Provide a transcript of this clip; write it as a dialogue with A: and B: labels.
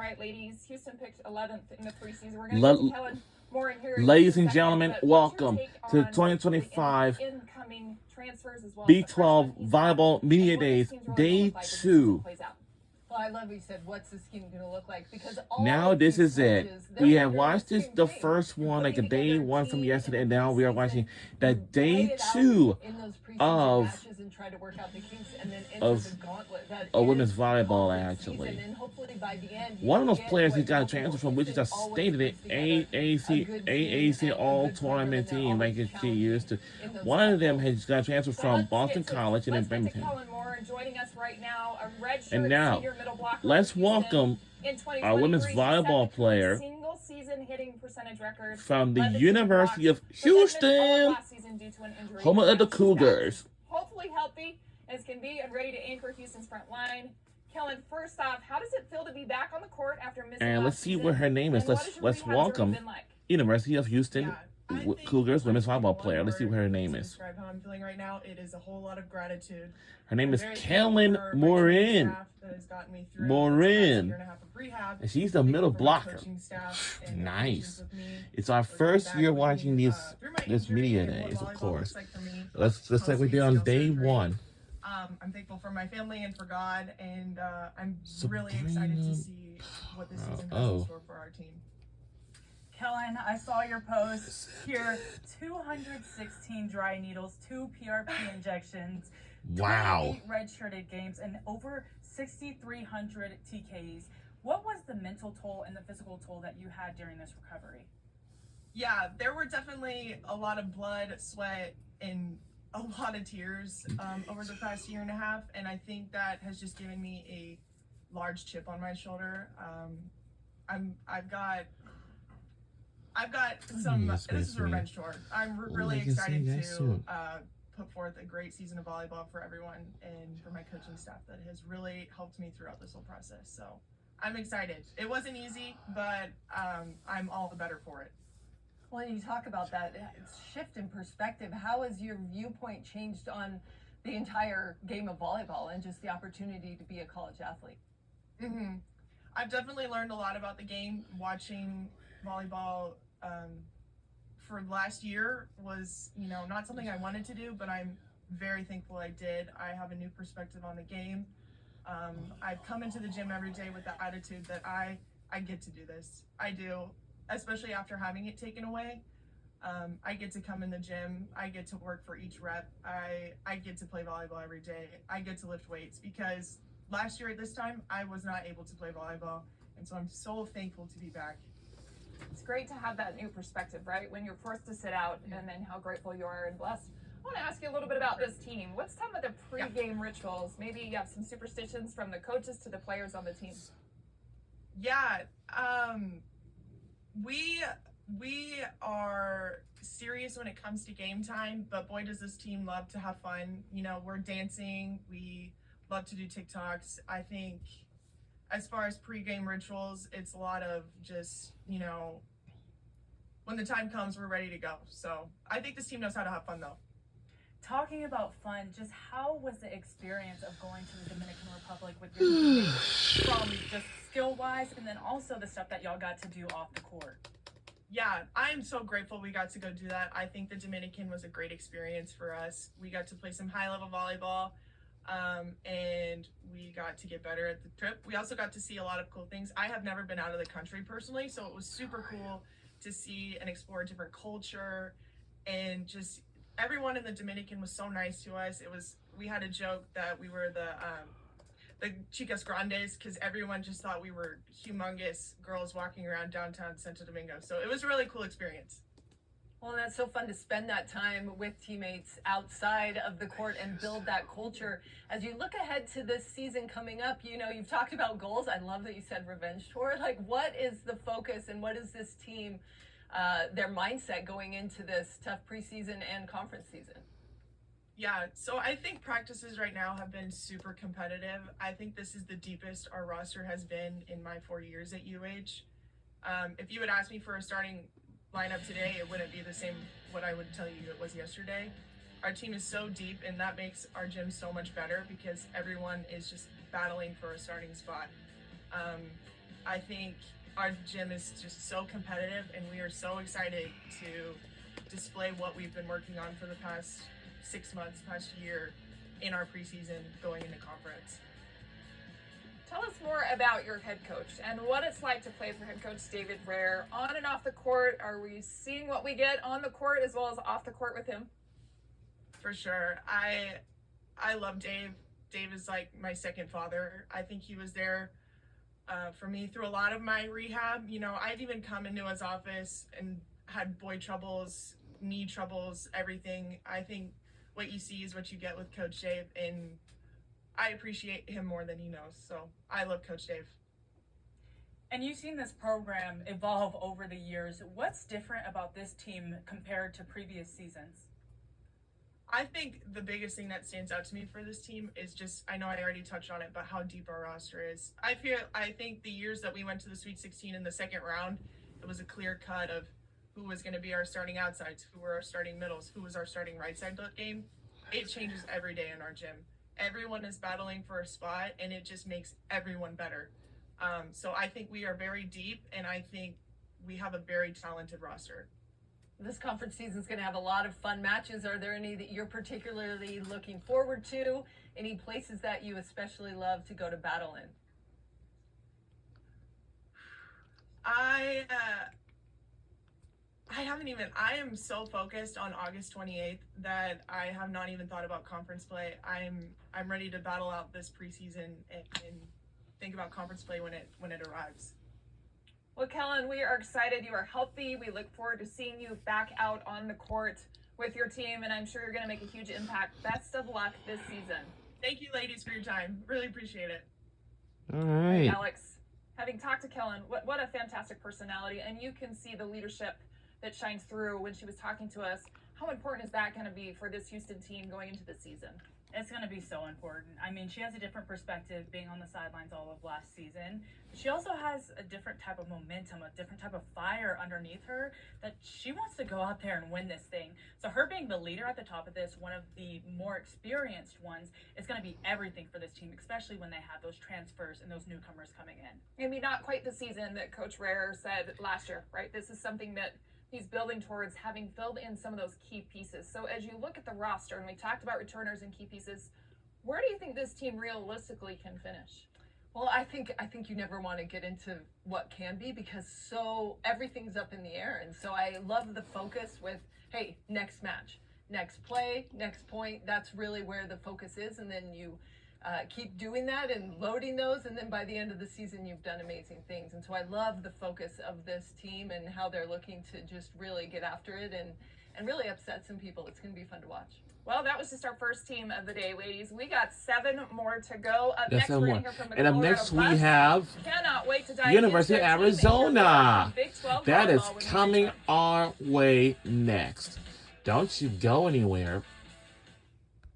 A: right, ladies. Houston picked 11th in the preseason. We're going to go to Kellen more in here.
B: Ladies and gentlemen, welcome to the 2025
A: incoming transfers as well
B: B12 Volleyball Media Days, Day 2.
C: Well, I love what you said, what's the scheme going to look like? Because
B: now this is it. We have watched the first one, like a day one from yesterday, and now we are watching the day 2 of women's volleyball, actually. One of those players he got a transfer from Wichita State, the AAC all-tournament team, like he used to. One of them has got a transfer from Boston College and in Birmingham. And now, let's welcome our women's volleyball player from the University of Houston, home of the Cougars.
A: Hopefully healthy as can be and ready to anchor Houston's front line. Kellen, first off, how does it feel to be back on the court after missing?
B: And let's see what her name is. Let's welcome University of Houston Cougars women's volleyball player. Let's see what her name is.
D: Describe how I'm feeling right now. It is a whole lot of gratitude.
B: Her name is Kellen Morin. And she's the middle blocker. Nice. It's our first year watching this media days, of course. Let's like we did on day 1.
D: I'm thankful for my family and for God, and I'm really excited to see what this season has in store for our team.
E: Kellen, I saw your post here. 216 dry needles, 2 PRP injections,
B: wow,
E: 28 redshirted games, and over 6,300 TKs. What was the mental toll and the physical toll that you had during this recovery?
D: Yeah, there were definitely a lot of blood, sweat, and a lot of tears over the past year and a half, and I think that has just given me a large chip on my shoulder. I've got some. This is a revenge tour. I'm really excited to put forth a great season of volleyball for everyone and for my coaching staff that has really helped me throughout this whole process. So I'm excited. It wasn't easy, but I'm all the better for it.
C: Well, you talk about that shift in perspective. How has your viewpoint changed on the entire game of volleyball and just the opportunity to be a college athlete?
D: Mm-hmm. I've definitely learned a lot about the game. Watching volleyball for last year was, not something I wanted to do, but I'm very thankful I did. I have a new perspective on the game. I've come into the gym every day with the attitude that I get to do this. I do, especially after having it taken away. I get to come in the gym. I get to work for each rep. I get to play volleyball every day. I get to lift weights because last year at this time, I was not able to play volleyball. And so I'm so thankful to be back.
A: It's great to have that new perspective, right? When you're forced to sit out and then how grateful you are and blessed. I want to ask you a little bit about this team. What's some of the pre-game rituals? Maybe you have some superstitions from the coaches to the players on the team.
D: Yeah, we are serious when it comes to game time, but boy, does this team love to have fun. We're dancing. We love to do TikToks. I think as far as pre-game rituals, it's a lot of just, when the time comes, we're ready to go. So I think this team knows how to have fun, though.
E: Talking about fun, just how was the experience of going to the Dominican Republic with your teammates, from just skill-wise and then also the stuff that y'all got to do off the court?
D: Yeah, I'm so grateful we got to go do that. I think the Dominican was a great experience for us. We got to play some high-level volleyball, and we got to get better at the trip. We also got to see a lot of cool things. I have never been out of the country personally, so it was super cool to see and explore a different culture, and just everyone in the Dominican was so nice to us. We had a joke that we were the Chicas Grandes because everyone just thought we were humongous girls walking around downtown Santo Domingo. So it was a really cool experience.
C: Well, and that's so fun to spend that time with teammates outside of the court and build that culture. As you look ahead to this season coming up, you've talked about goals. I love that you said revenge tour. Like, what is the focus and what is this team, their mindset going into this tough preseason and conference season?
D: Yeah, so I think practices right now have been super competitive. I think this is the deepest our roster has been in my 4 years at UH. If you would ask me for a starting lineup today, it wouldn't be the same what I would tell you it was yesterday. Our team is so deep, and that makes our gym so much better because everyone is just battling for a starting spot. I think our gym is just so competitive, and we are so excited to display what we've been working on for the past 6 months, past year in our preseason going into conference.
A: Tell us more about your head coach and what it's like to play for head coach David Rare on and off the court. Are we seeing what we get on the court as well as off the court with him?
D: For sure. I love Dave. Dave is like my second father. I think he was there for me through a lot of my rehab. You know, I'd even come into his office and had boy troubles, knee troubles, everything. I think what you see is what you get with Coach Dave, and I appreciate him more than he knows. So I love Coach Dave.
E: And you've seen this program evolve over the years. What's different about this team compared to previous seasons?
D: I think the biggest thing that stands out to me for this team is just, I know I already touched on it, but how deep our roster is. I think the years that we went to the Sweet 16 in the second round, it was a clear cut of who was going to be our starting outsides, who were our starting middles, who was our starting right side game. It changes every day in our gym. Everyone is battling for a spot, and it just makes everyone better. So I think we are very deep, and I think we have a very talented roster.
C: This conference season is going to have a lot of fun matches. Are there any that you're particularly looking forward to? Any places that you especially love to go to battle in?
D: I am so focused on August 28th that I have not even thought about conference play. I'm ready to battle out this preseason and think about conference play when it arrives.
A: Well, Kellen, we are excited. You are healthy. We look forward to seeing you back out on the court with your team, and I'm sure you're going to make a huge impact. Best of luck this season.
D: Thank you, ladies, for your time. Really appreciate it.
B: All right.
A: Alex, having talked to Kellen, what a fantastic personality, and you can see the leadership that shines through when she was talking to us. How important is that going to be for this Houston team going into the season?
E: It's going to be so important. I mean, she has a different perspective being on the sidelines all of last season. She also has a different type of momentum, a different type of fire underneath her that she wants to go out there and win this thing. So her being the leader at the top of this, one of the more experienced ones, is going to be everything for this team, especially when they have those transfers and those newcomers coming in.
A: Maybe not quite the season that Coach Rare said last year, right? This is something that he's building towards, having filled in some of those key pieces. So as you look at the roster, and we talked about returners and key pieces, where do you think this team realistically can finish?
C: Well, I think you never want to get into what can be, because so everything's up in the air. And so I love the focus with, hey, next match, next play, next point. That's really where the focus is. And then you keep doing that and loading those, and then by the end of the season you've done amazing things. And so I love the focus of this team and how they're looking to just really get after it and really upset some people. It's going to be fun to watch.
A: Well, that was just our first team of the day, ladies. We got 7 more to go. Up
B: Yes,
A: next, we're
B: 7
A: going to
B: more.
A: hear from the
B: And up
A: Colorado
B: next we
A: Buffs.
B: have
A: Cannot wait to dive
B: University
A: into
B: of
A: their team and hear
B: Arizona.
A: from Big 12
B: That is
A: volleyball with
B: coming
A: Rachel.
B: our way next. Don't you go anywhere.